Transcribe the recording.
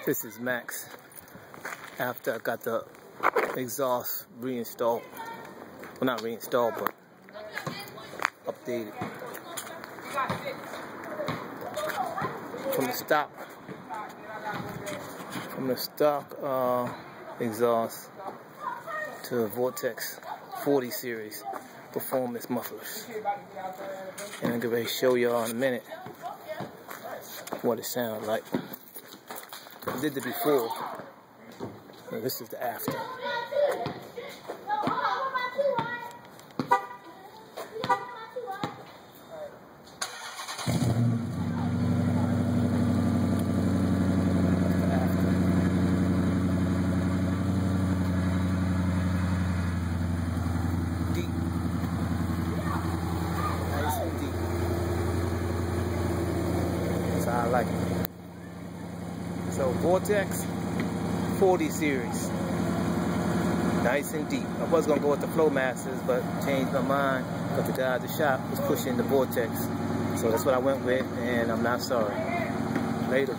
This is Max after I got the exhaust reinstalled. Well, not reinstalled, but updated. From the stock exhaust to a Vortex 40 series performance mufflers. And I'm going to show y'all in a minute what it sounds like. I did the before, so this is the after. Deep. Nice and deep. That's how I like it. So Vortex 40 series, nice and deep. I was gonna go with the Flowmasters, but changed my mind because the guy at the shop was pushing the Vortex. So that's what I went with, and I'm not sorry. Later.